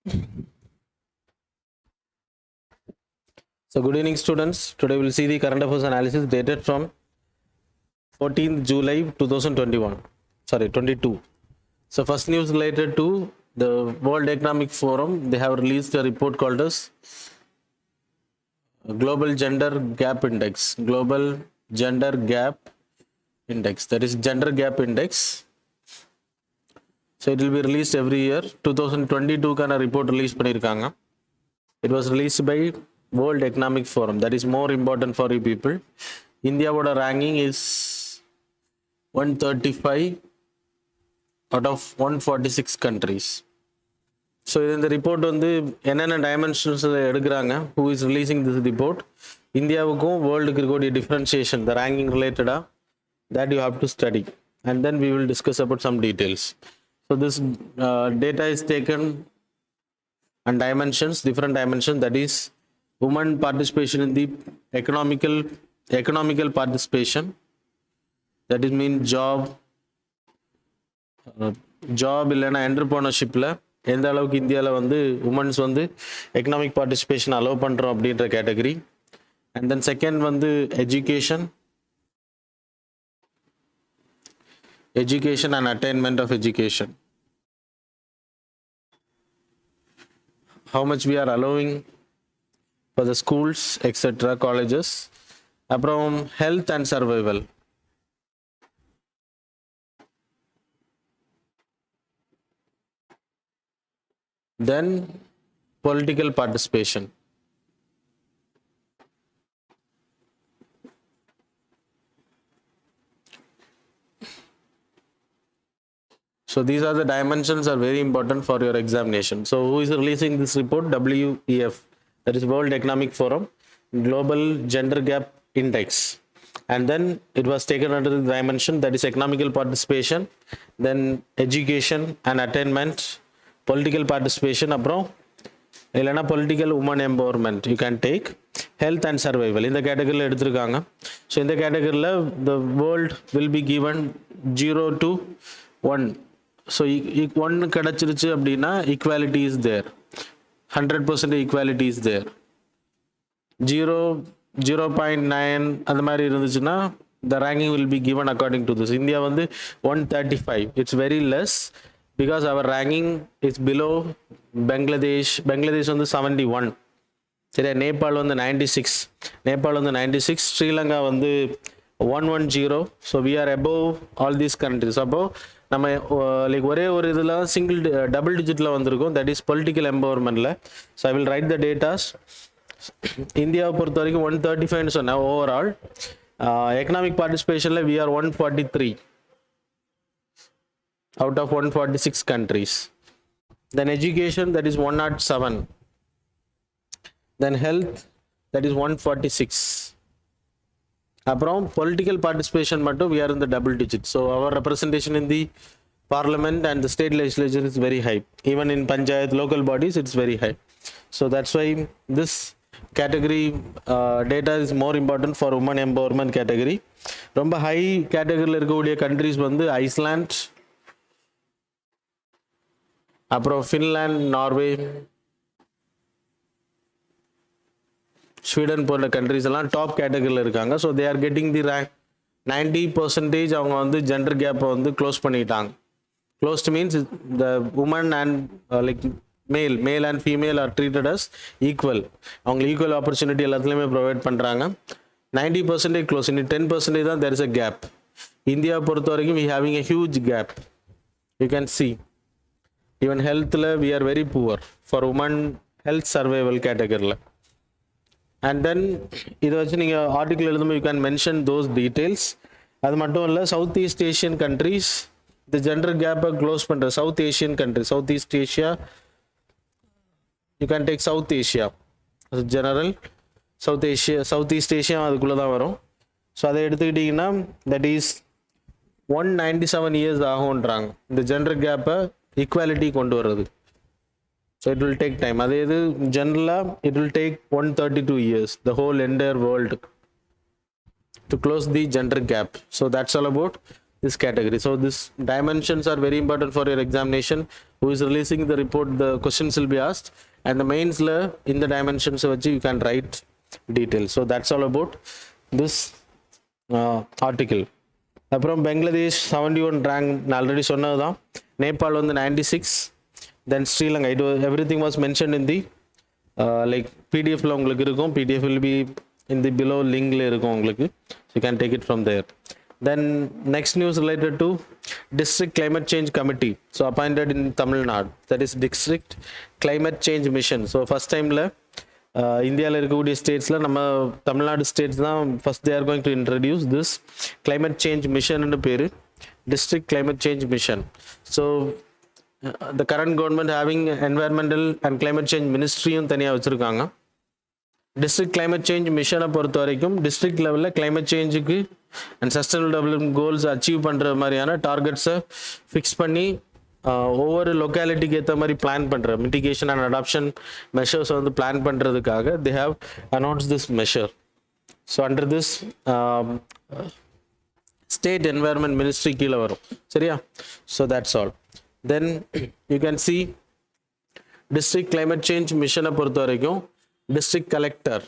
So good evening students. Today we will see the current affairs analysis dated from 14th July 2021. Sorry, 22. So first news related to the World Economic Forum. They have released a report called as Global Gender Gap Index. Global Gender Gap Index. That is Gender Gap Index. So it will be released every year. 2022 kana report release பண்ணிருக்காங்க. It was released by World Economic Forum. That is more important for you people. India ranking is 135 out of 146 countries. So in the report வந்து என்னென்ன dimensions எடுக்கறாங்க, who is releasing this report, இந்தியாவுக்கும் வேர்ல்டுக்கு இருக்கக்கூடிய differentiation, the ranking related, that you have to study, and then we will discuss about some details. So this data is taken and dimensions, different dimensions, that is women participation in the economical participation, that is mean job இல்லனா entrepreneurshipல எந்த அளவுக்கு இந்தியால வந்து women's வந்து economic participation allow பண்றோம் அப்படின்ற category. And then second வந்து education and attainment of education, how much we are allowing for the schools, etc., colleges. அப்புறம் health and survival. Then political participation. So these are the dimensions are very important for your examination. So who is releasing this report? WEF, that is World Economic Forum, Global Gender Gap Index. And then it was taken under the dimension that is economical participation, then education and attainment, political participation, அப்புறம் இல்லைனா political women empowerment you can take, health and survival இந்த கேட்டகரியில் எடுத்திருக்காங்க. So இந்த கேட்டகரியில் the world will be given 0 to 1. So 1 கிடச்சிருச்சு அப்படின்னா equality is there, 100% equality is there. 0.9 அந்த மாதிரி இருந்துச்சுன்னா the ranking will be given according to this. India வந்து 135, it's very less because our ranking is below Bangladesh வந்து 71, சரியா. நேபாள் வந்து 96, ஸ்ரீலங்கா வந்து 110. So we are above all these countries. அப்போ நம்ம லைக் ஒரே ஒரு இதில் டபுள் டிஜிட்டில் வந்திருக்கும், தட் இஸ் பொலிட்டிக்கல் எம்பவர்மெண்ட்டில். So I will write the datas. இந்தியாவை பொறுத்த வரைக்கும் 135 சொன்னேன் ஓவரால். எக்கனாமிக் பார்ட்டிசிபேஷனில் we are 143 out of 146 countries. Then education, that is 107. Then health, that is 146. அப்புறம் political participation மட்டும் we are in the double digit. So our representation in the parliament and the state legislature is very high. Even in panchayat, local bodies, it's very high. So that's why this category data is more important for women empowerment category. ரொம்ப high கேட்டகரியில் இருக்கக்கூடிய countries வந்து Iceland, அப்புறம் Finland, Norway, Sweden போன்ற countries எல்லாம் top கேட்டகரியில் இருக்காங்க. So they are getting the rank 90% அவங்க வந்து ஜெண்டர் கேப்பை வந்து க்ளோஸ் பண்ணிட்டாங்க. Closed means the women and like male and female are treated as equal. அவங்களுக்கு ஈக்குவல் ஆப்பர்ச்சுனிட்டி எல்லாத்துலேயுமே ப்ரொவைட் பண்ணுறாங்க. 90% க்ளோஸ், இன்னும் 10% தான் there is a gap. இந்தியாவை பொறுத்த வரைக்கும் we having a huge gap. You can see even healthல we are very poor for women health survival categoryல. And then இதை வச்சு நீங்கள் ஆர்டிக்கிள் எழுதும்போது you can mention those details. அது மட்டும் இல்லை, சவுத் ஈஸ்ட் ஏஷியன் கண்ட்ரீஸ் இந்த ஜெண்டர் கேப்பை க்ளோஸ் பண்ணுற South Asian country, South East Asia, you can take South Asia general, South East Asia அதுக்குள்ளே தான் வரும். ஸோ அதை எடுத்துக்கிட்டிங்கன்னா தட் இஸ் 197 years ஆகும்ன்றாங்க இந்த ஜெண்டர் கேப்பை ஈக்குவாலிட்டி கொண்டு வர்றது. So it will take time. அதே இது ஜென்ரலாக it will take 132 years, the whole entire world to close the gender gap. So that's all about this category. So these dimensions are very important for your examination. Who is releasing the report, the questions will be asked, and the mains la in the dimensions which you can write details. So that's all about this article. அப்புறம் Bangladesh 71 rank நான் already சொன்னது தான். நேபாள் வந்து 96, then Sri Lanka. Everything was mention in the like பிடிஎஃப்ல உங்களுக்கு இருக்கும். PDF will be in the below லிங்க்ல இருக்கும் உங்களுக்கு. So you can take it from there. Then next news related to District Climate Change Committee. So appointed in Tamil Nadu. That is District Climate Change Mission. So first time la இந்தியாவில் இருக்கக்கூடிய ஸ்டேட்ஸில் நம்ம Tamil Nadu states தான் first they are going to introduce this climate change மிஷன்னு பேர், district climate change mission. So the current government having environmental and climate change மினிஸ்ட்ரியும் தனியாக வச்சுருக்காங்க. டிஸ்ட்ரிக்ட் கிளைமேட் சேஞ்ச் மிஷனை பொறுத்த வரைக்கும் டிஸ்ட்ரிக்ட் லெவலில் கிளைமேட் சேஞ்சுக்கு and sustainable development goals achieve பண்ணுற மாதிரியான டார்கெட்ஸை ஃபிக்ஸ் பண்ணி ஒவ்வொரு லொக்காலிட்டிக்கு ஏற்ற மாதிரி பிளான் பண்ணுற மிட்டிகேஷன் அண்ட் அடாப்ஷன் மெஷர்ஸை வந்து பிளான் பண்ணுறதுக்காக they have announce this measure. So under this state environment ministry கீழே வரும். சரியா? So that's all. Then you can see district climate change மிஷனை பொறுத்த வரைக்கும் district collector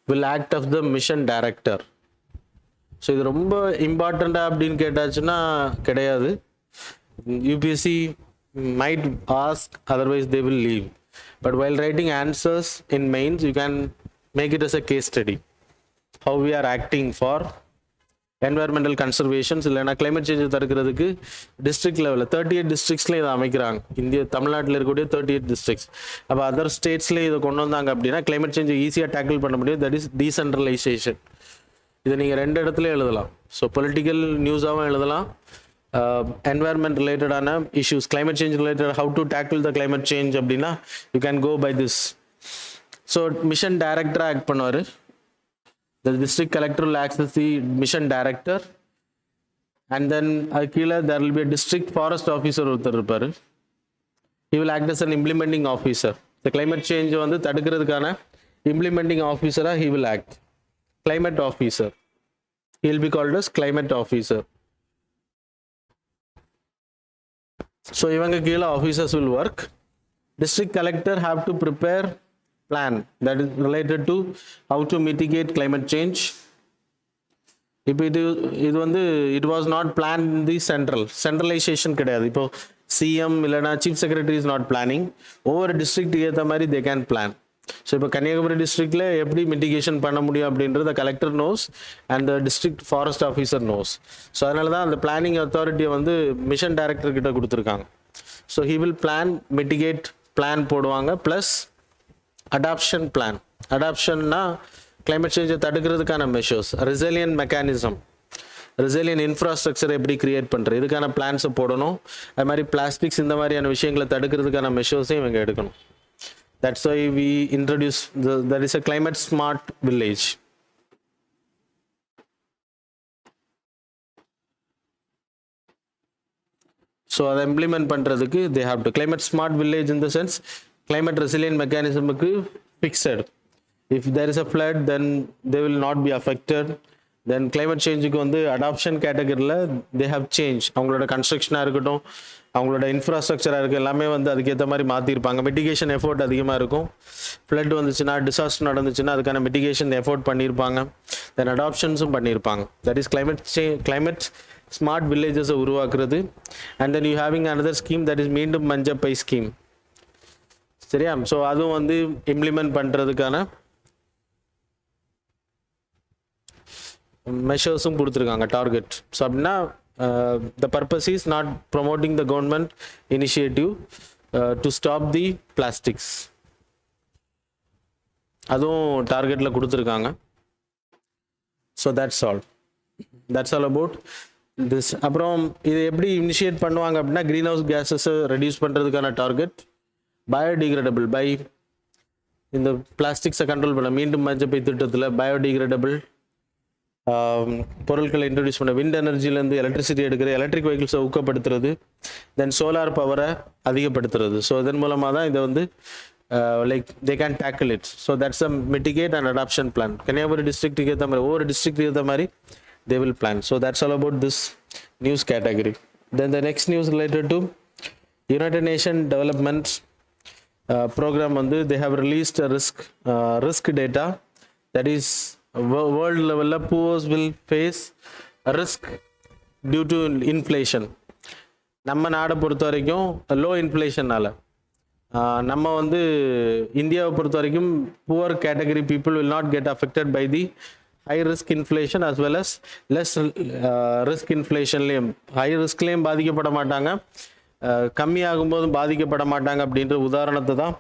will act as the mission director. So இது ரொம்ப இம்பார்ட்டண்டா அப்படின்னு கேட்டாச்சுன்னா கிடையாது. UPSC might ask, otherwise they will leave. But while writing answers in mains, you can make it as a case study. How we are acting for environmental conservations இல்லைனா climate change தடுக்கிறதுக்கு district லெவலில் 38 டிஸ்ட்ரிக்ட்ஸ்ல இதை அமைக்கிறாங்க. இந்திய தமிழ்நாட்டில் இருக்கக்கூடிய 38 districts. அப்போ other ஸ்டேட்ஸ்ல இதை கொண்டு வந்தாங்க அப்படின்னா climate change ஈஸியாக டேக்கிள் பண்ண முடியும். That is decentralisation. இதை நீங்கள் ரெண்டு இடத்துல எழுதலாம். ஸோ பொலிட்டிக்கல் நியூஸாகவும் எழுதலாம், என்வாயர்மெண்ட் ரிலேட்டடான issues, climate change related how to tackle the climate change அப்படின்னா you can go by this. So mission டைரக்டராக ஆக்ட் பண்ணுவார். The district collector will act as the mission director, and then Akila there will be a district forest officer ஒருத்தர் இருப்பார். He will act as an implementing officer. The climate change வந்து தடுக்கிறதுக்கான implementing officer he will act. Climate officer. He will be called as climate officer. So இவங்க கீழ officers will work. District collector have to prepare plan that is related to how to mitigate climate change. இப்போ இது வந்து it was not planned in the centralization கிடையாது. இப்போ CM இல்லைனா chief secretary is not planning. ஒவ்வொரு district ஏற்ற மாதிரி they can plan. So இப்போ கன்னியாகுமரி டிஸ்ட்ரிக்டில் எப்படி மிட்டிகேஷன் பண்ண முடியும் அப்படின்றத collector knows and the district forest officer knows. So அதனால தான் அந்த பிளானிங் அத்தாரிட்டியை வந்து மிஷன் டைரக்டர் கிட்ட கொடுத்துருக்காங்க. So he will plan mitigate plan போடுவாங்க, ப்ளஸ் அடாப்ஷன் பிளான். அடாப்ஷன்னா கிளைமேட் சேஞ்சை தடுக்கிறதுக்கான measures, resilient mechanism, resilient infrastructure எப்படி கிரியேட் பண்ணுறது, இதுக்கான பிளான்ஸை போடணும். அது மாதிரி பிளாஸ்டிக்ஸ் இந்த மாதிரியான விஷயங்களை தடுக்கிறதுக்கான மெஷர்ஸையும் இவங்க எடுக்கணும். That's why we introduce that is a climate smart village. So அதை இம்ப்ளிமெண்ட் பண்ணுறதுக்கு they have to climate smart village in the sense climate resilient mechanism fixed. If there is a flood, then they will not be affected. Then climate change-க்கு வந்து adoption category-ல they have changed. அவங்களோட கன்ஸ்ட்ரக்ஷனாக இருக்கட்டும், அவங்களோட இன்ஃப்ராஸ்ட்ரக்சராக இருக்குது, எல்லாமே வந்து அதுக்கேற்ற மாதிரி மாற்றிருப்பாங்க. மிட்டிகேஷன் எஃபோர்ட் அதிகமாக இருக்கும். ஃப்ளட் வந்துச்சுன்னா, டிசாஸ்டர் நடந்துச்சுன்னா அதுக்கான மிட்டிகேஷன் எஃபோர்ட் பண்ணியிருப்பாங்க. தென் அடாப்ஷன்ஸும் பண்ணியிருப்பாங்க. தட் இஸ் கிளைமேட் ஸ்மார்ட் வில்லேஜஸை உருவாக்குறது. And then you having another scheme that is மீண்டும் மஞ்சப்பை ஸ்கீம். சரியா? ஸோ அதுவும் வந்து இம்ப்ளிமெண்ட் பண்ணுறதுக்கான மெஷர்ஸும் கொடுத்துருக்காங்க, டார்கெட். ஸோ அப்படின்னா the purpose is not promoting the government initiative to stop the plastics. அதுவும் டார்கெட்டில் கொடுத்துருக்காங்க. So that's all about this. அப்புறம் இது எப்படி இனிஷியேட் பண்ணுவாங்க அப்படின்னா, க்ரீன் ஹவுஸ் கேஸஸை ரெடியூஸ் பண்ணுறதுக்கான டார்கெட், பயோடிகிரேடபிள் பை இந்த பிளாஸ்டிக்ஸை கண்ட்ரோல் பண்ண மீண்டும் மஞ்சப்பை திட்டத்தில் பயோடிகிரேடபிள் பொருட்களை இன்ட்ரடியூஸ் பண்ண, விண்ட் எனர்ஜிலேருந்து எலக்ட்ரிசிட்டி எடுக்கிற எலக்ட்ரிக் வெஹிக்கிள்ஸை ஊக்கப்படுத்துறது, தென் சோலார் பவரை அதிகப்படுத்துறது. ஸோ இதன் மூலமாக தான் இதை வந்து like they can tackle it. So that's a mitigate and adaptation plan. Kanyakumari டிஸ்ட்ரிக்ட்டுக்கு ஏற்ற மாதிரி, ஒவ்வொரு டிஸ்ட்ரிக்ட்டுக்கு ஏற்ற மாதிரி they will plan. So that's all about this news category. Then the next news related to United Nations Development Program வந்து they have released a risk data that is world level poor will face a risk due to inflation. நம்ம நாடை பொறுத்த வரைக்கும் low இன்ஃப்ளேஷனால நம்ம வந்து இந்தியாவை பொறுத்த வரைக்கும் poor category people will not get affected by the high risk inflation as well as less risk இன்ஃப்ளேஷன்லேயும் ஹை ரிஸ்க்லேயும் பாதிக்கப்பட மாட்டாங்க, கம்மியாகும் போதும் பாதிக்கப்பட மாட்டாங்க அப்படின்ற உதாரணத்தை தான்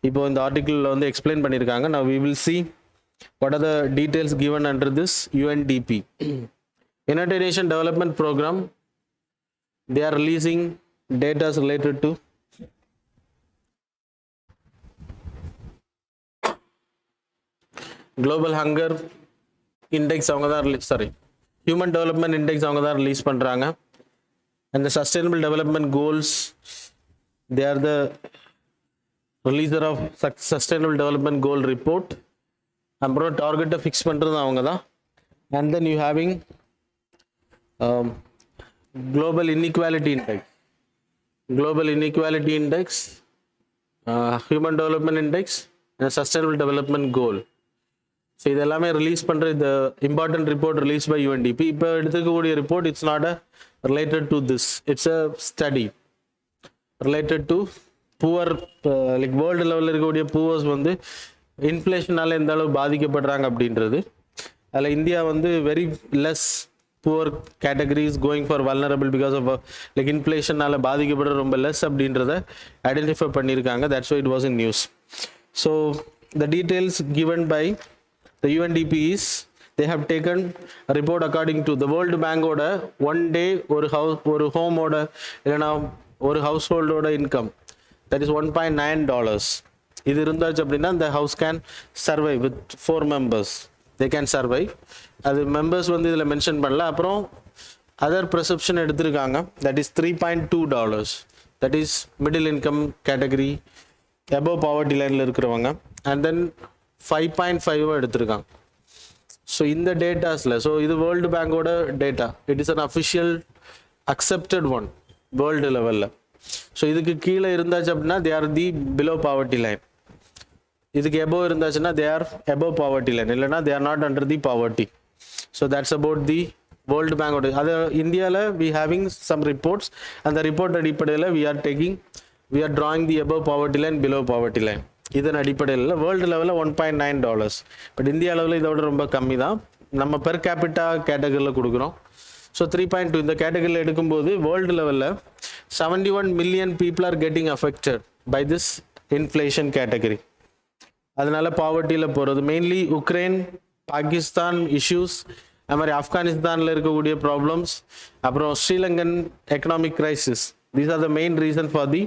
இப்போ இந்த ஆர்டிக்கிளில் வந்து எக்ஸ்பிளைன் பண்ணியிருக்காங்க. Now we will see what are the details given under this UNDP. United Nations Development Program, they are releasing data related to global hunger index அவங்க தான் human development index அவங்க தான் ரிலீஸ் பண்றாங்க. And the sustainable development goals, they are the releaser of sustainable development goal report. அப்புறம் டார்கெட்டை fix பண்ணுறது அவங்க தான். And then you having global inequality index, human development index and sustainable development goal. So இதெல்லாமே release பண்ணுற இந்த important report release by UNDP. இப்போ எடுத்துக்கக்கூடிய report it's not a related to this, it's a study related to poor, like world லெவலில் இருக்கக்கூடிய Poor's வந்து இன்ஃப்ளேஷனால் எந்த அளவு பாதிக்கப்படுறாங்க அப்படின்றது. அதில் இந்தியா வந்து very less poor categories going for vulnerable because of like இன்ஃப்ளேஷனால் பாதிக்கப்படுற ரொம்ப லெஸ் அப்படின்றத ஐடென்டிஃபை பண்ணியிருக்காங்க. That's why it was in news. So the details given by the UNDP is they have taken a report according to the World Bank oda one day ஒரு home oda இல்லனா ஒரு household oda income, that is $1.9. இது இருந்தாச்சு அப்படின்னா the house can survive with 4 members, they can survive. அது members வந்து இதில் mention பண்ணல. அப்புறம் அதர் ப்ரெசெப்ஷன் எடுத்திருக்காங்க, that is $3.2, that is middle income category, above poverty லைனில் இருக்கிறவங்க. and then 5.5 எடுத்திருக்காங்க. ஸோ இந்த டேட்டாஸில், ஸோ இது வேர்ல்டு பேங்கோட data, it is an official accepted one world லெவலில். ஸோ இதுக்கு கீழே இருந்தாச்சு அப்படின்னா they are the below poverty line, இதுக்கு எபோவ் இருந்தாச்சுன்னா they are above poverty line, இல்லைனா they are not under the poverty. So that's about the world பேங்கோட. அது இந்தியாவில் வி ஹேவிங் சம் ரிப்போர்ட்ஸ், அந்த ரிப்போர்ட் அடிப்படையில் we are drawing the above poverty line, below poverty line. இதன் அடிப்படையில் world லெவலில் $1.9, but India அளவில் இதோட ரொம்ப கம்மி தான். நம்ம பெர் கேபிட்டா கேட்டகரியில் கொடுக்குறோம். ஸோ 3.2 இந்த கேட்டகரியில் எடுக்கும்போது வேர்ல்டு லெவலில் 71 million people are getting affected by this inflation category. அதனால பாவர்ட்டியில் போகிறது மெயின்லி உக்ரைன், பாகிஸ்தான் இஷ்யூஸ், அது மாதிரி ஆப்கானிஸ்தானில் இருக்கக்கூடிய ப்ராப்ளம்ஸ், அப்புறம் Sri Lankan economic crisis. These are the main reason for the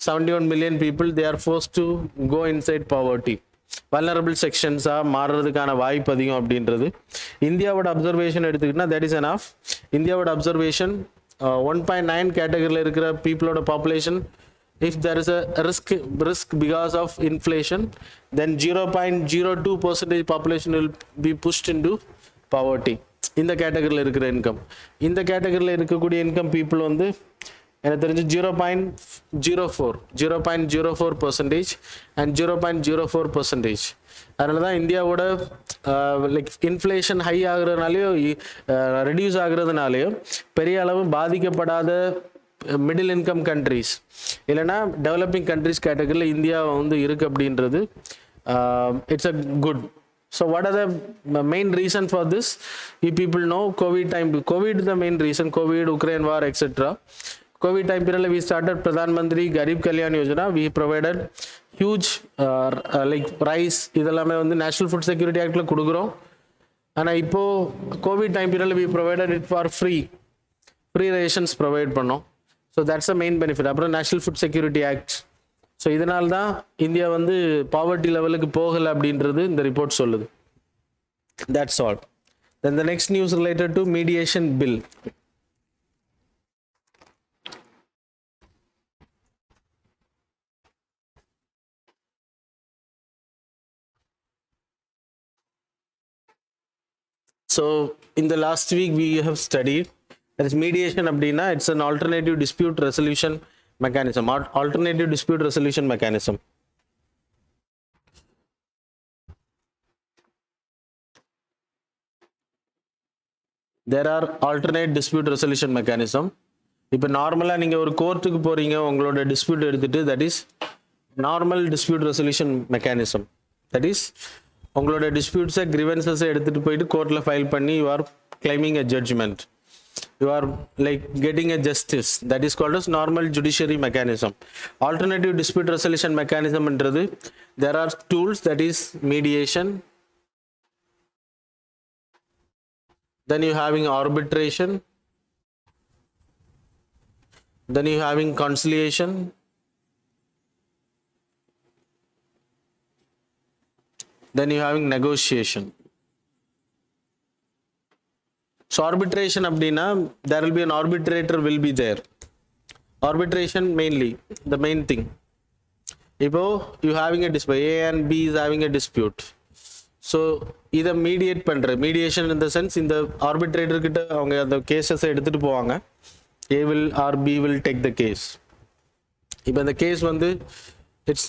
71 million people, they are forced to go inside poverty. Vulnerable செக்ஷன்ஸாக மாறுறதுக்கான வாய்ப்பு அதிகம் அப்படின்றது இந்தியாவோட அப்சர்வேஷன் எடுத்துக்கிட்டா தட் இஸ் எனஃப். இந்தியாவோட அப்சர்வேஷன் 1.9 கேட்டகரியில் இருக்கிற பீப்புளோட population, if there is a risk because of inflation, then 0.02% population will be pushed into poverty. இந்த கேட்டகரியில் இருக்கிற இன்கம், இந்த கேட்டகரியில் இருக்கக்கூடிய இன்கம் பீப்புள் வந்து எனக்கு தெரிஞ்சு 0.04% and 0.04%. அதனால தான் இந்தியாவோட லைக் இன்ஃப்ளேஷன் ஹை ஆகுறதுனாலையோ ரெடியூஸ் ஆகுறதுனாலையோ பெரிய அளவு பாதிக்கப்படாத மிடில் இன்கம் கண்ட்ரிஸ் இல்லைனா டெவலப்பிங் கண்ட்ரிஸ் கேட்டகரியில் இந்தியா வந்து இருக்குது அப்படின்றது it's a good. So what are the main reason for this? You people know COVID the main reason, COVID, Ukraine war, etc. COVID time period we started Pradhan Mantri Garib Kalyan Yojana. We provided huge like rice, இதெல்லாமே வந்து national food security ஆக்டில் கொடுக்குறோம். ஆனால் இப்போது Covid time பீரியடில் we provided it for free rations provide பண்ணோம். So that's a main benefit. அப்புறம் national food security act. So இதனால தான் இந்தியா வந்து பாவர்ட்டி லெவலுக்கு போகலை அப்படின்றது இந்த ரிப்போர்ட் சொல்லுது. That's all. Then the next news related to mediation bill. So in the last week we have studied that is mediation அப்படினா it's an alternative dispute resolution mechanism. Alternative dispute resolution mechanism. There are alternate dispute resolution mechanism. இப்போ நார்மலா நீங்க ஒரு கோர்ட்டுக்கு போறீங்க, உங்களோட dispute எடுத்துட்டு, that is normal dispute resolution mechanism. That is உங்களோட டிஸ்பியூட்ஸை கிரிவன்சஸை எடுத்துட்டு போயிட்டு கோர்ட்ல ஃபைல் பண்ணி you are claiming a judgment, you are like getting a justice. That is called as normal judiciary mechanism. Alternative dispute resolution mechanism என்றது there are tools, that is mediation, then you having arbitration, then you having conciliation, then you having negotiation. So arbitration அப்படினா there will be an arbitrator will be there. Arbitration mainly the main thing. இப்போ you having a dispute, A and B is having a dispute. So இதை mediate பண்ற mediation in the sense இந்த arbitrator கிட்ட அவங்க அந்த கேஸஸை எடுத்துட்டு போவாங்க. A will or B will take the case. இப்போ இந்த கேஸ் வந்து it's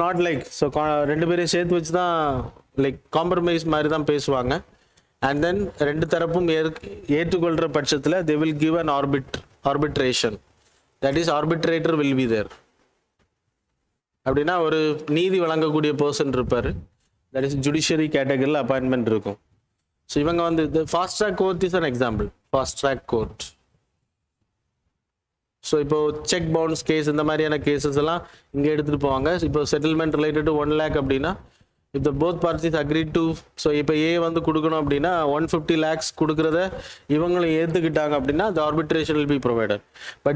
not like so ரெண்டு பேரையும் சேர்த்து வச்சு தான் லைக் காம்ப்ரமைஸ் மாதிரி தான் பேசுவாங்க. And then ரெண்டு தரப்பும் ஏற்றுக்கொள்கிற பட்சத்தில் they will give an arbitration. That is arbitrator will be there. அப்படின்னா ஒரு நீதி வழங்கக்கூடிய பர்சன் இருப்பார். That is judiciary category appointment இருக்கும். ஸோ இவங்க வந்து the fast track court is an example. Fast track court. So இப்போ செக் பவுன்ஸ் கேஸ் இந்த மாதிரியான கேசஸ் எல்லாம் இங்கே எடுத்துகிட்டு போவாங்க. இப்போ செட்டில்மெண்ட் ரிலேட்டட் 1 lakh அப்படின்னா if the both parties agreed to, so இப்போ ஏ வந்து கொடுக்கணும் அப்படின்னா 150 lakhs கொடுக்குறத இவங்களும் ஏற்றுக்கிட்டாங்க அப்படின்னா the arbitration will be provided. But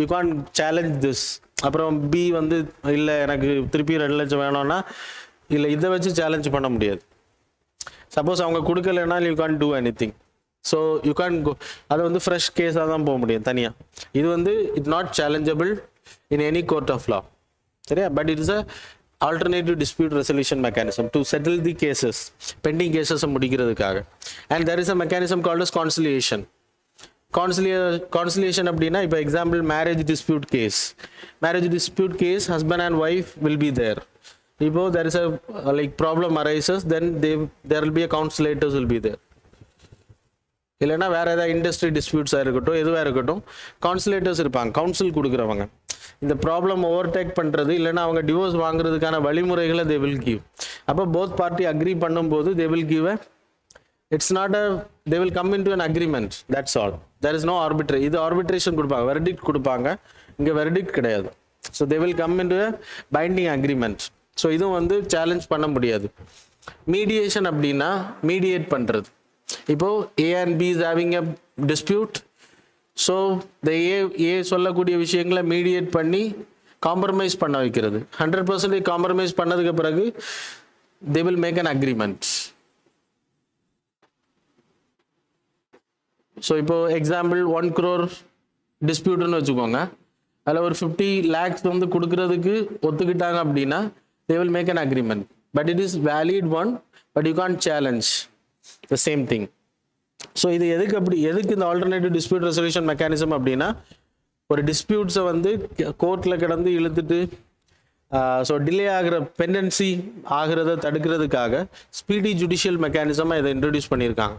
you can't challenge this. அப்புறம் பி வந்து இல்லை எனக்கு திருப்பி 2 லட்சம் வேணும்னா இல்லை இதை வச்சு சேலஞ்ச் பண்ண முடியாது. சப்போஸ் அவங்க கொடுக்கலன்னா you can't do any thing. So you can go, அது வந்து ஃப்ரெஷ் கேஸாக தான் போக முடியும் தனியாக. இது வந்து it's not challengeable in any court of law, சரியா? But it is a alternative dispute resolution mechanism to settle the cases, pending கேசஸை முடிக்கிறதுக்காக. And there is a mechanism called as conciliation. Conciliation அப்படின்னா இப்போ example marriage dispute case husband and wife will be there. இப்போ there is a like problem arises, then there will be a conciliators will be there. இல்லைன்னா வேற ஏதாவது industry டிஸ்பியூட்ஸாக இருக்கட்டும், எதுவாக இருக்கட்டும், கான்சிலேட்டர்ஸ் இருப்பாங்க, கவுன்சில் கொடுக்குறவங்க. இந்த ப்ராப்ளம் ஓவர்டேக் பண்ணுறது இல்லைன்னா அவங்க டிவோர்ஸ் வாங்குறதுக்கான வழிமுறைகளை தே வில் கிவ். அப்போ போத் பார்ட்டி அக்ரி பண்ணும்போது they will give it's not a they will come into an agreement, that's all. There is no arbitration. இது ஆர்பிட்ரேஷன் கொடுப்பாங்க, வெர்டிக்ட் கொடுப்பாங்க, இங்கே வெர்டிக்ட் கிடையாது. So they will come into a binding agreement. So இதுவும் வந்து challenge பண்ண முடியாது. Mediation அப்படின்னா மீடியேட் பண்ணுறது. இப்போ A and B is having a dispute. So இந்த ஏ சொல்லக்கூடிய விஷயங்களை மீடியேட் பண்ணி காம்ப்ரமைஸ் பண்ண வைக்கிறது. 100% காம்ப்ரமைஸ் பண்ணதுக்கு பிறகு they will make an agreement. So இப்போ எக்ஸாம்பிள் 1 crore டிஸ்பியூட்னு வச்சுக்கோங்க. அதில் ஒரு 50 lakhs வந்து கொடுக்கறதுக்கு ஒத்துக்கிட்டாங்க அப்படின்னா they will make an agreement, but it is valid one, but you can't challenge the same thing. So இது எதுக்கு இந்த ஆல்டர்னேட்டிவ் டிஸ்பியூட் ரெசல்யூஷன் மெக்கானிசம் அப்படின்னா, ஒரு டிஸ்பியூட்ஸை வந்து கோர்ட்டில் கிடந்து இழுத்துட்டு ஸோ டிலே ஆகிற பெண்டன்சி ஆகிறத தடுக்கிறதுக்காக ஸ்பீடி ஜுடிஷியல் மெக்கானிசமாக இதை இன்ட்ரடியூஸ் பண்ணியிருக்காங்க.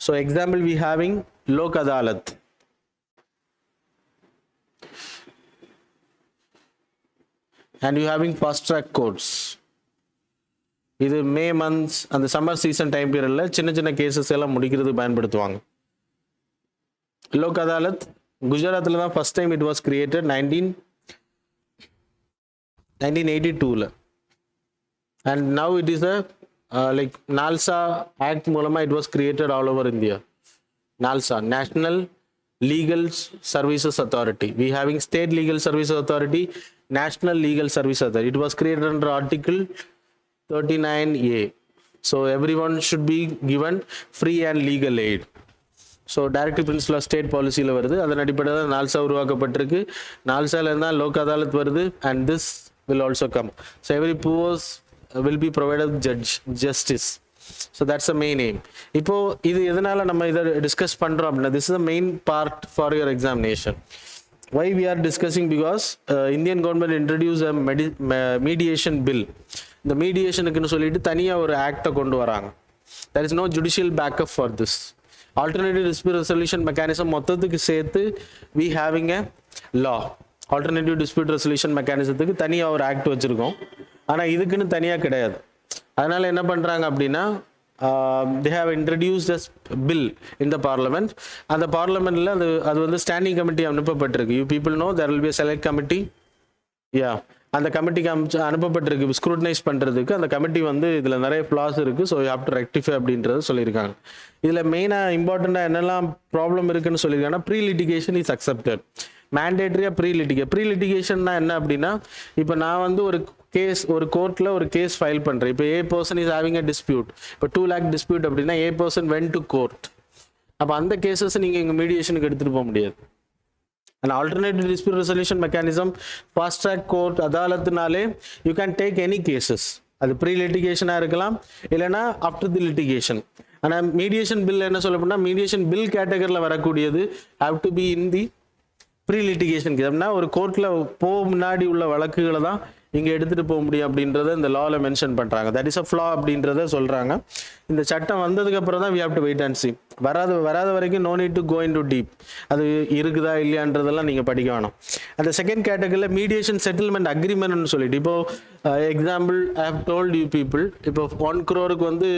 So example we having Lok Adalat. And you having fast track courts. இது மே மந்த்ஸ் அந்த சம்மர் சீசன் டைம் பீரியட்ல சின்ன கேசஸ் எல்லாம் முடிக்கிறதுக்கு பயன்படுத்துவாங்க. லோக் அதாலத் குஜராத்தில் தான் first time it was created 1982ல. And now it is like NALSA act மூலமாக it was created all over India. NALSA national legal services authority. We having state legal services authority, National Legal Service Authority. It was created under Article 39A. So everyone should be given free and legal aid. So directive principle of state policy ல வருது. அதன் அடிப்படையில் தான் நால்சா உருவாக்கப்பட்டிருக்கு. நால்சால இருந்தால் லோக் அதாலத் வருது. And this will also come. So every poor will be provided justice. So that's a main aim. இப்போ இது எதனால நம்ம இதை டிஸ்கஸ் பண்றோம் அப்படின்னா, this is the main part for your examination. Why we are discussing? Because Indian government introduced a mediation bill. இந்த மீடியேஷனுக்குன்னு சொல்லிட்டு தனியாக ஒரு ஆக்டை கொண்டு வராங்க. There is no judicial backup for this. Alternative dispute resolution mechanism மொத்தத்துக்கு சேர்த்து we having a law. Alternative dispute resolution mechanismத்துக்கு தனியாக ஒரு ஆக்ட் வச்சுருக்கோம். ஆனால் இதுக்குன்னு தனியாக கிடையாது. அதனால் என்ன பண்ணுறாங்க அப்படின்னா, they have introduced a bill in the parliament. அந்த பார்லமெண்ட்டில் அது வந்து ஸ்டாண்டிங் கமிட்டி அனுப்பப்பட்டிருக்கு. You people know there will be a select committee. Yeah. அந்த கமிட்டிக்கு அனுப்பப்பட்டிருக்கு ஸ்க்ரூட்டனைஸ் பண்ணுறதுக்கு. அந்த கமிட்டி வந்து இதில் நிறைய ஃப்ளாஸ் இருக்குது. So you have to rectify அப்படின்றது சொல்லியிருக்காங்க. இதில் மெயினாக இம்பார்ட்டண்ட்டாக என்னெல்லாம் ப்ராப்ளம் இருக்குன்னு சொல்லியிருக்காங்கன்னா, ப்ரீ லிட்டிகேஷன் இஸ் அக்செப்டட். மேண்டேட்ரியாக ப்ரீ லிட்டிகேஷன்னா என்ன அப்படின்னா, இப்போ நான் வந்து ஒரு கோர்ட்டில் ஒரு கேஸ் ஃபைல் பண்ணுறேன். இப்போ a person is having a dispute. இப்போ 2 lakh டிஸ்பியூட் அப்படின்னா a person went to court. அப்போ அந்த கேசஸ் நீங்கள் எங்கள் மீடியேஷனுக்கு எடுத்துகிட்டு போக முடியாது. An alternative dispute resolution mechanism, fast track court, அதாலத்துனாலே you can take any cases. அது ப்ரீ லிட்டிகேஷனாக இருக்கலாம், இல்லைனா ஆஃப்டர் தி லிட்டிகேஷன். ஆனால் மீடியேஷன் பில் என்ன சொல்ல போனால், மீடியேஷன் பில் கேட்டகரியில் வரக்கூடியது have to be in the pre litigation. அப்படின்னா ஒரு கோர்ட்டில் முன்னாடி உள்ள வழக்குகளை தான் இங்கே எடுத்துகிட்டு போக முடியும் அப்படின்றத இந்த லாவில் மென்ஷன் பண்ணுறாங்க. தட் இஸ் அ ஃப்ளா அப்படின்றத சொல்கிறாங்க. இந்த சட்டம் வந்ததுக்கப்புறம் தான் we have to wait and see. வராத வரைக்கும் no need to go in to deep. அது இருக்குதா இல்லையான்றதெல்லாம் நீங்கள் படிக்க வேணாம். அந்த செகண்ட் கேட்டகரியில் மீடியேஷன் செட்டில்மெண்ட் அக்ரிமெண்ட்னு சொல்லிட்டு, இப்போது example I have told you people, இப்போ 1 crore வந்து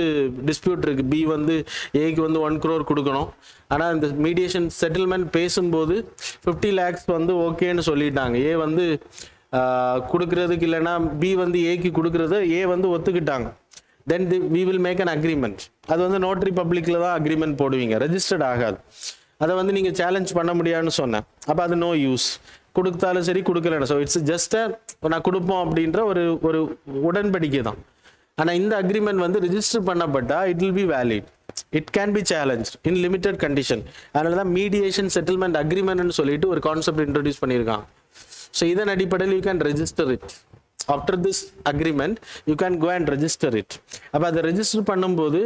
டிஸ்பியூட் இருக்குது. பி வந்து ஏக்கு வந்து 1 crore கொடுக்கணும். ஆனால் இந்த மீடியேஷன் செட்டில்மெண்ட் பேசும்போது 50 lakhs வந்து ஓகேன்னு சொல்லிட்டாங்க. ஏ வந்து கொடுக்கறதுக்கு, இல்லைனா பி வந்து ஏக்கு கொடுக்கறது ஏ வந்து ஒத்துக்கிட்டாங்க. Then we will make an agreement. அது வந்து நோட்டரி பப்ளிக்கில் தான் அக்ரிமெண்ட் போடுவீங்க, ரெஜிஸ்டர்ட் ஆகாது. அதை வந்து நீங்கள் சேலஞ்ச் பண்ண முடியாதுன்னு சொன்னேன். அப்போ அது நோ யூஸ். கொடுத்தாலும் சரி கொடுக்கலன்னு. ஸோ இட்ஸ் ஜஸ்ட் நான் கொடுப்போம் அப்படின்ற ஒரு உடன்படிக்கை தான். ஆனால் இந்த அக்ரிமெண்ட் வந்து ரிஜிஸ்டர் பண்ணப்பட்டால் it will be valid. It can be challenge in limited condition. அதனால தான் மீடியேஷன் செட்டில்மெண்ட் அக்ரிமெண்ட்னு சொல்லிட்டு ஒரு கான்செப்ட் இன்ட்ரோடியூஸ் பண்ணியிருக்காங்க. ஸோ இதன் அடிப்படையில் you can register it. After this agreement you can go and register it. அப்போ அதை ரெஜிஸ்டர் பண்ணும்போது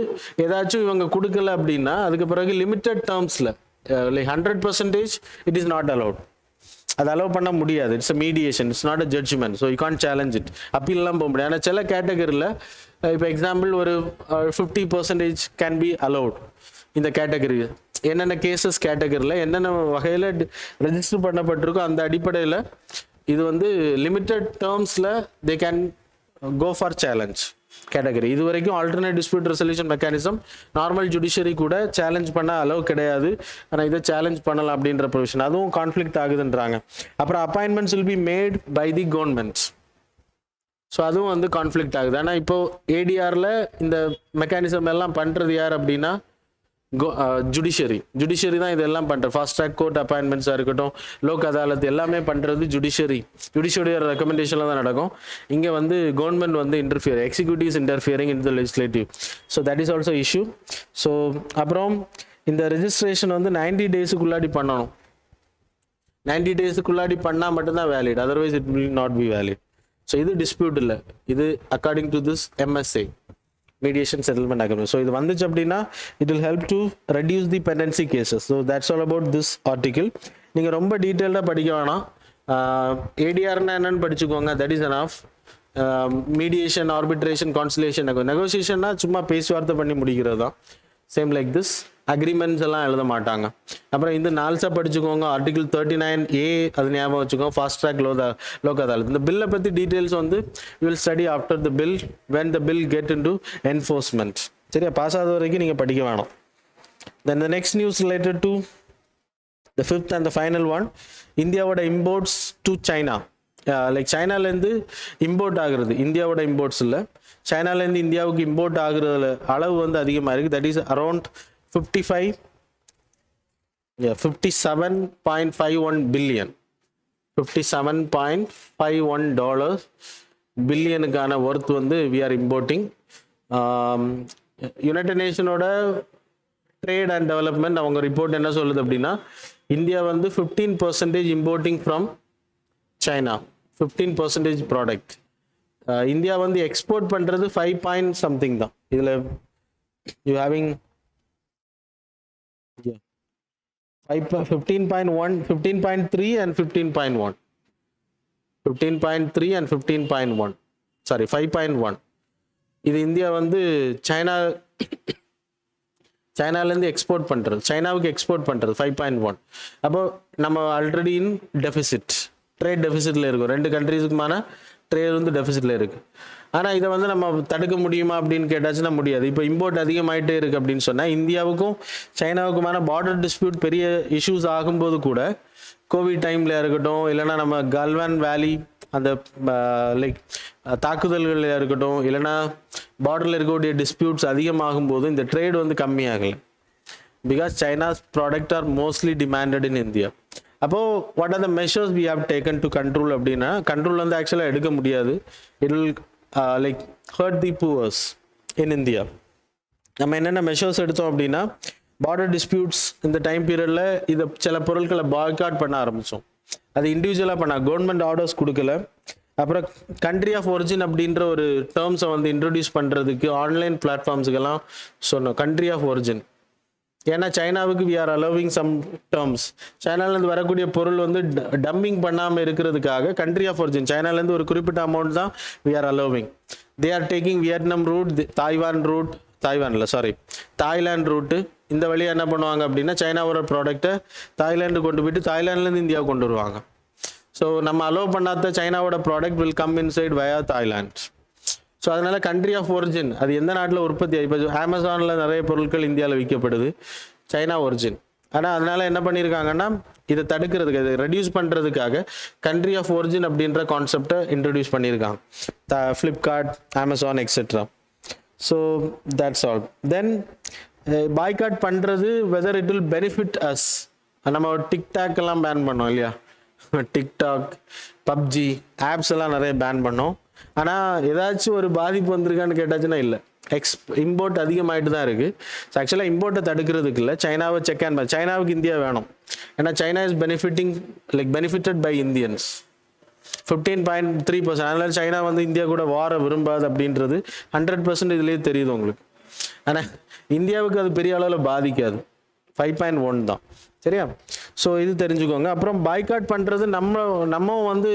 ஏதாச்சும் இவங்க கொடுக்கல அப்படின்னா அதுக்கு பிறகு லிமிட்டட் டேர்ம்ஸில் like 100% it is not allowed. அதை அலோவ் பண்ண முடியாது. It's a mediation, it's not a judgment. So you can't challenge it. அப்பீல்லாம் போக முடியாது. ஆனால் சில கேட்டகரியில் இப்போ எக்ஸாம்பிள் ஒரு 50% கேன் பி அலவுட். இந்த கேட்டகரி என்னென்ன கேசஸ் கேட்டகரியில் என்னென்ன வகையில் ரெஜிஸ்டர் பண்ணப்பட்டிருக்கோ அந்த அடிப்படையில் இது வந்து லிமிட்டட் டேர்ம்ஸில் they can go for challenge category. இது வரைக்கும் alternate dispute resolution mechanism normal judiciary கூட சேலஞ்ச் பண்ண அளவு கிடையாது. ஆனால் இதை சேலஞ்ச் பண்ணலாம் அப்படின்ற ப்ரொவிஷன், அதுவும் கான்ஃப்ளிக்ட் ஆகுதுன்றாங்க. அப்புறம் appointments will be made by the governments. So அதுவும் வந்து கான்ஃப்ளிக்ட் ஆகுது. ஆனால் இப்போது ஏடிஆரில் இந்த மெக்கானிசம் எல்லாம் பண்ணுறது யார் அப்படின்னா ஜுடிஷியரி தான் இதெல்லாம் பண்ணுற. ஃபாஸ்ட் ட்ராக் கோர்ட் அப்பாயின்மெண்ட்ஸாக இருக்கட்டும், லோக் அதாலத் எல்லாமே பண்ணுறது ஜுடிஷியரியோட ரெக்கமெண்டேஷனில் தான் நடக்கும். இங்கே வந்து கவர்மெண்ட் வந்து executives interfering in the legislative. So that is also issue. So அப்புறம் இந்த ரெஜிஸ்ட்ரேஷன் வந்து 90 டேஸுக்குள்ளாடி பண்ணணும். 90 டேஸுக்குள்ளாடி பண்ணால் மட்டும்தான் valid, otherwise it will not be valid. So இது டிஸ்பியூட் இல்லை, இது according to this MSA mediation settlement agreement. So இது வந்துச்சு அப்படின்னா it will help to reduce the pendency cases. So that's all about this article. நீங்கள் ரொம்ப டீட்டெயில்டாக படிக்க வேணாம். ஏடிஆர்னா என்னன்னு படிச்சுக்கோங்க, that is enough. Mediation, arbitration, conciliation, நெகோசியேஷன்னா சும்மா பேச்சுவார்த்தை பண்ணி முடிக்கிறது தான். சேம் லைக் திஸ் அக்ரிமெண்ட்ஸ் எல்லாம் எழுத மாட்டாங்க. அப்புறம் இந்த நால்ஸாக படிச்சுக்கோங்க. ஆர்டிகிள் 39A அது ஞாபகம் வச்சுக்கோங்க, ஃபாஸ்ட் ட்ராக் லோக் அதாலத். இந்த பில்லை பற்றி டீட்டெயில்ஸ் வந்து you will study after the bill when the bill get into enforcement. சரியா, பாஸ் ஆகாத வரைக்கும் நீங்கள் படிக்க வேணாம். Then the next news related to the 5th and the final one, இந்தியாவோட இம்போர்ட்ஸ் டு சைனா. லைக் சைனாலேருந்து import ஆகுறது, இந்தியாவோட இம்போர்ட்ஸ் இல்லை, சைனாலேருந்து இந்தியாவுக்கு இம்போர்ட் ஆகுறதுல அளவு வந்து அதிகமாக இருக்குது. தட் இஸ் அரௌண்ட் 57.51 billion, $57.51 பில்லியனுக்கான ஒர்த் வந்து we are importing. யுனைடெட் நேஷனோட ட்ரேட் அண்ட் டெவலப்மெண்ட் அவங்க ரிப்போர்ட் என்ன சொல்லுது அப்படின்னா, இந்தியா வந்து 15% importing from China, 15% product. India வந்து எக்ஸ்போர்ட் பண்ணுறது 5 point something தான். இதில் you having 15.1, 15.3 and 15.1, 15.3 and 15.1, sorry 5.1. இது இந்தியா வந்து சைனாலேருந்து எக்ஸ்போர்ட் பண்ணுறது, சைனாவுக்கு எக்ஸ்போர்ட் பண்ணுறது 5.1. அப்போ நம்ம ஆல்ரெடி இன் டெஃபிசிட், ட்ரேட் டெஃபிசிட்டில் இருக்கும், ரெண்டு கண்ட்ரீஸுக்குமான ட்ரேட் வந்து டெஃபிசிட்டில் இருக்குது. ஆனால் இதை வந்து நம்ம தடுக்க முடியுமா அப்படின்னு கேட்டாச்சுன்னா முடியாது. இப்போ இம்போர்ட் அதிகமாகிட்டே இருக்குது அப்படின்னு சொன்னால் இந்தியாவுக்கும் சைனாவுக்குமான பார்டர் டிஸ்பியூட் பெரிய இஷ்யூஸ் ஆகும்போது கூட, கோவிட் டைமில் இருக்கட்டும், இல்லைனா நம்ம கல்வான் வேலி அந்த லைக் தாக்குதல்களில் இருக்கட்டும், இல்லைனா பார்டரில் இருக்கக்கூடிய டிஸ்பியூட்ஸ் அதிகமாகும் போது இந்த ட்ரேட் வந்து கம்மியாகலை. Because China's product are mostly demanded in India. அப்போது what are the measures we have taken to control அப்படின்னா, கண்ட்ரோல் வந்து ஆக்சுவலாக எடுக்க முடியாது. It will like hurt the poors in India. நம்ம என்னென்ன மெஷர்ஸ் எடுத்தோம் அப்படின்னா, பார்டர் டிஸ்பியூட்ஸ் இந்த டைம் பீரியடில் இதை சில பொருட்களை பாய்காட் பண்ண ஆரம்பித்தோம். அது இண்டிவிஜுவலாக பண்ண, கவர்மெண்ட் ஆர்டர்ஸ் கொடுக்கல. அப்புறம் கண்ட்ரி ஆஃப் ஒரிஜின் அப்படின்ற ஒரு டேர்ம்ஸை வந்து இன்ட்ரடியூஸ் பண்ணுறதுக்கு ஆன்லைன் பிளாட்ஃபார்ம்ஸுக்கெல்லாம் சொன்னோம், கண்ட்ரி ஆஃப் ஒரிஜின். ஏன்னா சைனாவுக்கு we are allowing some terms, சைனாலேருந்து வரக்கூடிய பொருள் வந்து டம்பிங் பண்ணாமல் இருக்கிறதுக்காக கண்ட்ரி ஆஃப் ஒரிஜின் சைனாலேருந்து ஒரு குறிப்பிட்ட அமௌண்ட் தான் we are allowing. They are taking Vietnam route, Thailand route. இந்த வழியாக என்ன பண்ணுவாங்க அப்படின்னா, சைனாவோட ப்ராடக்ட்டை தாய்லாண்டு கொண்டு போயிட்டு தாய்லாண்ட்லேருந்து இந்தியாவுக்கு கொண்டு வருவாங்க. ஸோ நம்ம அலோவ் பண்ணாத சைனாவோட product will come inside via Thailand. So அதனால கண்ட்ரி ஆஃப் ஒரிஜின் அது எந்த நாட்டில் உற்பத்தி, இப்போ அமேசானில் நிறைய பொருட்கள் இந்தியாவில் விற்கப்படுது, சைனா ஒரிஜின். ஆனால் அதனால என்ன பண்ணியிருக்காங்கன்னா, இதை தடுக்கிறதுக்கு, இதை ரெடியூஸ் பண்ணுறதுக்காக கண்ட்ரி ஆஃப் ஒரிஜின் அப்படின்ற கான்செப்டை இன்ட்ரடியூஸ் பண்ணியிருக்காங்க, Flipkart, Amazon etcetera. So that's all. Then boycott பண்ணுறது whether it will benefit us. நம்ம டிக்டாக் எல்லாம் பேன் பண்ணோம் இல்லையா, டிக்டாக், பப்ஜி ஆப்ஸ் எல்லாம் நிறைய பேன் பண்ணோம். ஆனால் ஏதாச்சும் ஒரு பாதிப்பு வந்திருக்கான்னு கேட்டாச்சுன்னா இல்லை. இம்போர்ட் அதிகமாகிட்டு தான் இருக்குது. ஸோ ஆக்சுவலாக இம்போர்ட்டை தடுக்கிறதுக்கு இல்லை, சைனாவை செக் அண்ட் பேன். சைனாவுக்கு இந்தியா வேணும், ஏன்னா China is benefited by Indians 15.3%. அதனால சைனா வந்து இந்தியா கூட வார விரும்பாது அப்படின்றது 100% இதுலேயே தெரியுது உங்களுக்கு. ஆனால் இந்தியாவுக்கு அது பெரிய அளவில் பாதிக்காது, 5.1 தான். சரியா? ஸோ இது தெரிஞ்சுக்கோங்க. அப்புறம் பாய்காட் பண்ணுறது நம்ம வந்து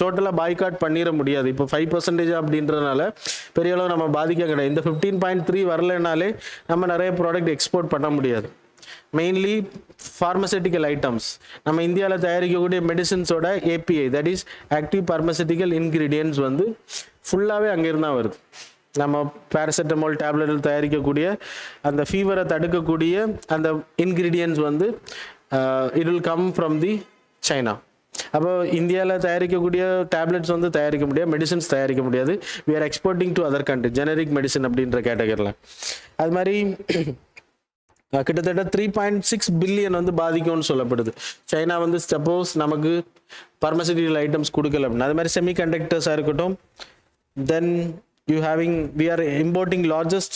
டோட்டலாக பாய்காட் பண்ணிட முடியாது. இப்போ 5% அப்படின்றதுனால பெரிய அளவு நம்ம பாதிக்க கிடையாது. இந்த 15.3 வரலைனாலே நம்ம நிறைய ப்ராடக்ட் எக்ஸ்போர்ட் பண்ண முடியாது. மெயின்லி ஃபார்மசூட்டிக்கல் ஐட்டம்ஸ், நம்ம இந்தியாவில் தயாரிக்கக்கூடிய மெடிசின்ஸோட API, that is active pharmaceutical ingredients வந்து ஃபுல்லாகவே அங்கேருந்து தான் வருது. நம்ம பேராசிட்டமால் டேப்லெட்டில் தயாரிக்கக்கூடிய அந்த ஃபீவரை தடுக்கக்கூடிய அந்த இன்க்ரீடியன்ட்ஸ் வந்து it will come from the China. அப்போ இந்தியாவில் தயாரிக்கக்கூடிய டேப்லெட்ஸ் வந்து தயாரிக்க முடியாது, மெடிசின்ஸ் தயாரிக்க முடியாது. We are exporting to other country, generic medicine அப்படின்ற கேட்டகரியில். அது மாதிரி கிட்டத்தட்ட 3.6 பில்லியன் வந்து பாதிக்கும்னு சொல்லப்படுது. சைனா வந்து சப்போஸ் நமக்கு பார்மசூட்டிக்கல் ஐட்டம்ஸ் கொடுக்கல அப்படின்னா, அது மாதிரி செமிகண்டக்டர்ஸாக இருக்கட்டும். தென் we are importing largest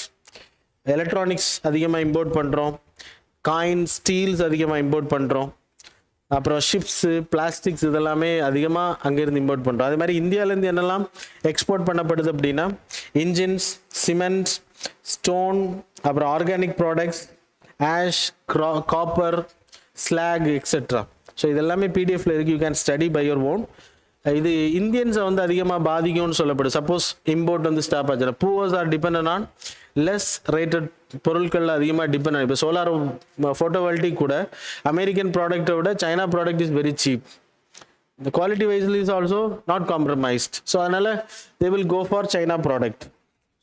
electronics அதிகமாக இம்போர்ட் பண்ணுறோம், காயின்ஸ், ஸ்டீல்ஸ் அதிகமாக இம்போர்ட் பண்ணுறோம், அப்புறம் ஷிப்ஸு, பிளாஸ்டிக்ஸ் இதெல்லாமே அதிகமாக அங்கேருந்து இம்போர்ட் பண்ணுறோம். அதே மாதிரி இந்தியாவிலேருந்து என்னெல்லாம் எக்ஸ்போர்ட் பண்ணப்படுது அப்படின்னா, இன்ஜின்ஸ், சிமெண்ட், ஸ்டோன், அப்புறம் organic products, ash, copper, slag etcetera. So இதெல்லாமே பிடிஎஃப்ல இருக்குது, you can study by your own. இது இந்தியன்ஸை வந்து அதிகமாக பாதிக்கும்னு சொல்லப்படுது. சப்போஸ் இம்போர்ட் வந்து ஸ்டாப் ஆச்சுன்னா, poors are depend on less rated பொருட்களில் அதிகமாக டிபெண்ட் ஆகும். இப்போ சோலார் ஃபோட்டோவால்டிக் கூட அமெரிக்கன் ப்ராடக்டை விட China product is very cheap. இந்த quality wisely is also not compromised. So அதனால் they will go for China product.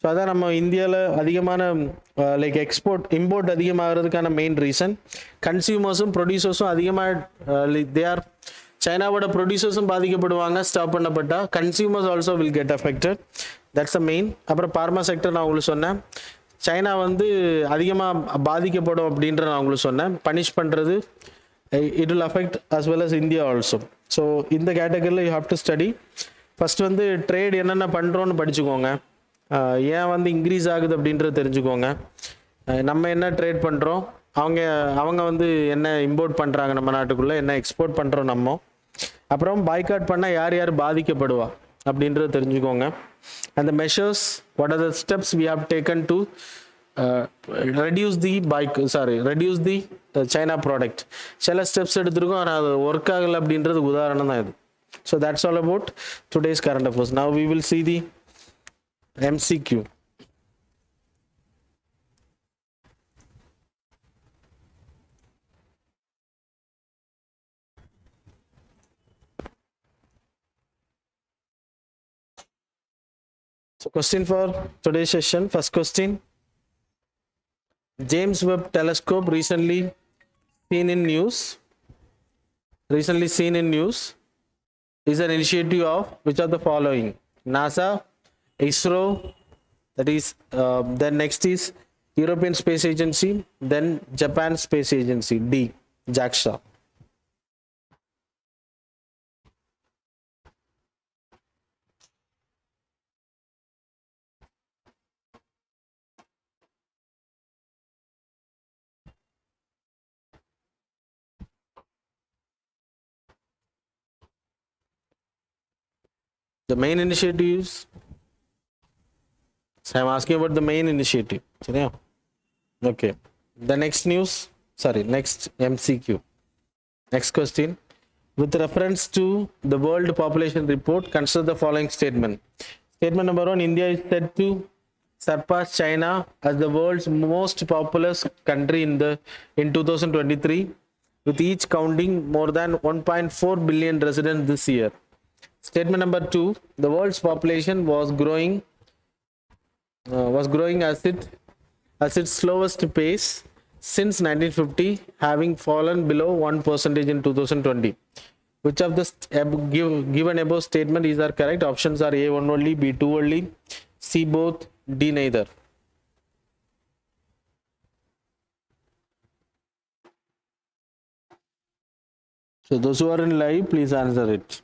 So அதான் நம்ம இந்தியாவில் அதிகமான இம்போர்ட் அதிகமாகிறதுக்கான மெயின் ரீசன். கன்சியூமர்ஸும் ப்ரொடியூசர்ஸும் அதிகமாக தே ஆர், சைனாவோட ப்ரொடியூசர்ஸும் பாதிக்கப்படுவாங்க ஸ்டாப் பண்ணப்பட்டால், consumers also will get affected. That's a main. அப்புறம் பார்மா செக்டர் நான் உங்களுக்கு சொன்னேன், சைனா வந்து அதிகமாக பாதிக்கப்படும் அப்படின்ற நான் உங்களுக்கு சொன்னேன். பனிஷ் பண்ணுறது it will affect as well as India also. So இந்த கேட்டகரியில் you have to study. First வந்து ட்ரேட் என்னென்ன பண்ணுறோன்னு படிச்சுக்கோங்க, ஏன் வந்து இன்க்ரீஸ் ஆகுது அப்படின்றது தெரிஞ்சுக்கோங்க, நம்ம என்ன ட்ரேட் பண்ணுறோம், அவங்க வந்து என்ன இம்போர்ட் பண்ணுறாங்க நம்ம நாட்டுக்குள்ளே, என்ன எக்ஸ்போர்ட் பண்ணுறோம் நம்ம. அப்புறம் பாய்காட் பண்ணால் யார் யார் பாதிக்கப்படுவா அப்படின்றது தெரிஞ்சுக்கோங்க. அந்த measures, what are the steps we have taken to reduce the China product. சில ஸ்டெப்ஸ் எடுத்திருக்கோம், ஆனால் அது ஒர்க் ஆகலை அப்படின்றதுக்கு உதாரணம் தான் இது. So that's all about today's current affairs. Now we will see the MCQ. So question for today's session. First question. James Webb Telescope recently seen in news is an initiative of which of the following? NASA, ISRO, that is then next is European Space Agency, then Japan Space Agency. D, JAXA. The main initiatives. So I'm asking about the main initiative. Okay. The next next MCQ. Next question. With reference to the World Population Report, consider the following statement. Statement number 1, India is said to surpass China as the world's most populous country in 2023, with each counting more than 1.4 billion residents this year. Statement number 2, the world's population was growing at its slowest pace since 1950, having fallen below 1% in 2020. Which of the given above statement is are correct? Options are A, 1 only, B, 2 only, C, both, D, neither. So those who are in live, please answer it.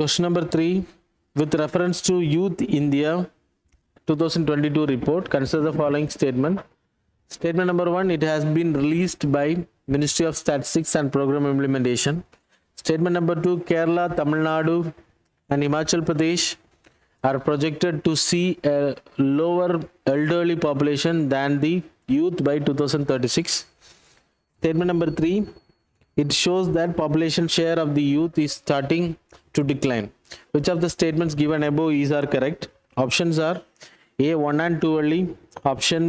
Question number 3, with reference to Youth India 2022 report, consider the following statement. Statement number 1, it has been released by Ministry of Statistics and Program Implementation. Statement number 2, Kerala, Tamil Nadu and Himachal Pradesh are projected to see a lower elderly population than the youth by 2036. Statement number 3, it shows that population share of the youth is starting to decline. Which of the statements given above is are correct? Options are A, 1 and 2 only, option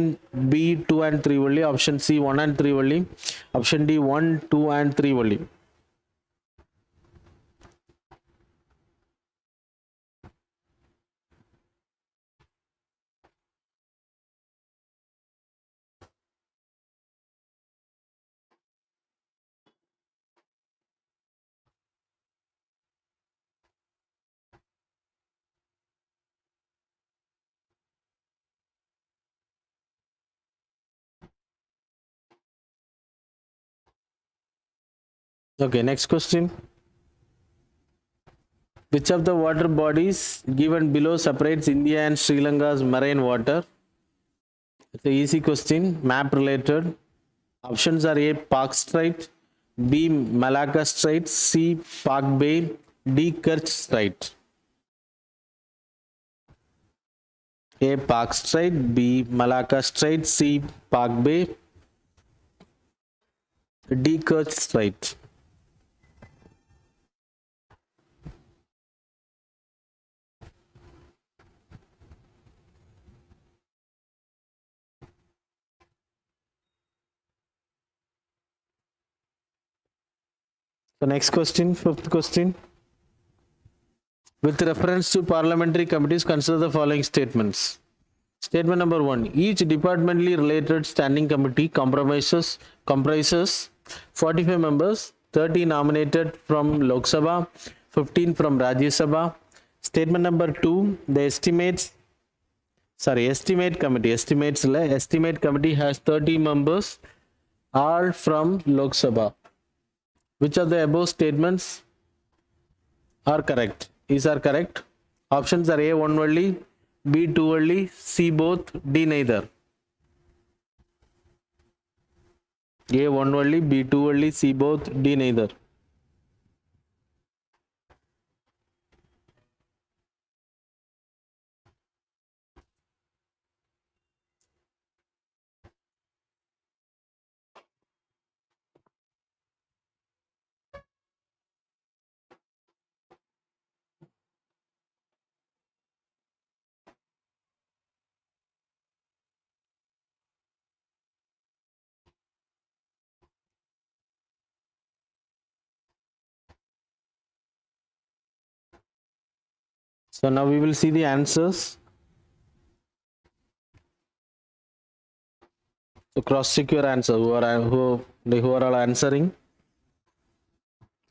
B, 2 and 3 only, option C, 1 and 3 only, option D, 1, 2 and 3 only. Okay, next question. Which of the water bodies given below separates India and Sri Lanka's marine water? It's an easy question, map related. Options are A, Park Strait, B, Malacca Strait, C, Park Bay, D, Kerch Strait. A, Park Strait, B, Malacca Strait, C, Park Bay, D, Kerch Strait. The next question, fifth question. With reference to parliamentary committees, consider the following statements. Statement number 1. Each departmentally related standing committee comprises 45 members, 30 nominated from Lok Sabha, 15 from Rajya Sabha. Statement number 2, the estimate committee has 30 members, all from Lok Sabha. Which of the above statements are correct? These are correct. Options are A, one only, B, two only, C, both, D, neither. A, one only, B, two only, C, both, D, neither. So now we will see the answers. So cross check your answer, who are all answering.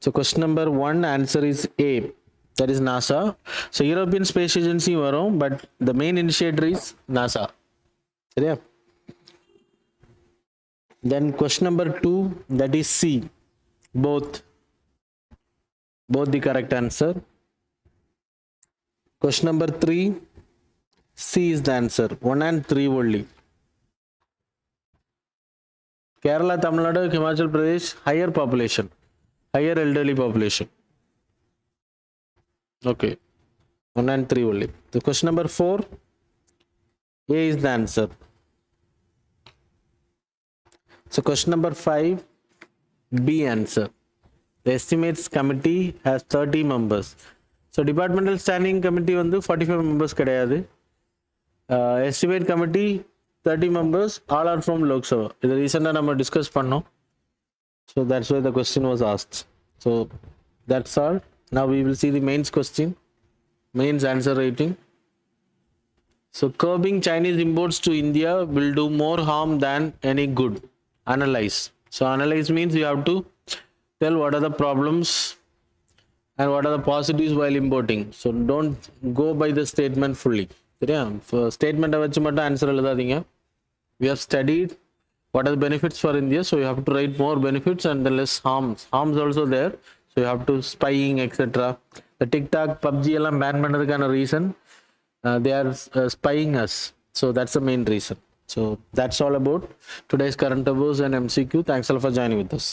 So question number 1, answer is A, that is NASA. So European Space Agency varum, but the main initiator is NASA. Yeah. Then question number 2, that is C, both the correct answer. Question number 3, C is the answer. 1 and 3 only. Kerala, Tamil Nadu, Himachal Pradesh, higher population, higher elderly population. Okay, 1 and 3 only. The question number 4, A is the answer. So question number 5, B answer. The estimates committee has 30 members. So departmental standing committee வந்து 45 members கிடையாது. Estimate committee 30 members, all are from Lok Sabha. இது ரீசெண்டாக நம்ம discuss பண்ணோம். So that's why the question was asked. So that's all. Now we will see the mains question, mains answer rating. So curbing Chinese imports to India will do more harm than any good. Analyze. So analyze means you have to tell what are the problems and what are the positives while importing. So don't go by the statement fully. For statement வச்சு மட்டும் answer எழுதாதீங்க. We have studied what are the benefits for India, so you have to write more benefits and the less harms. Harms also there, so you have to spying, etc. The TikTok, PUBG எல்லாம் ban பண்ணதுக்கான reason, they are spying us. So that's the main reason. So that's all about today's current affairs and MCQ. Thanks a lot for joining with us.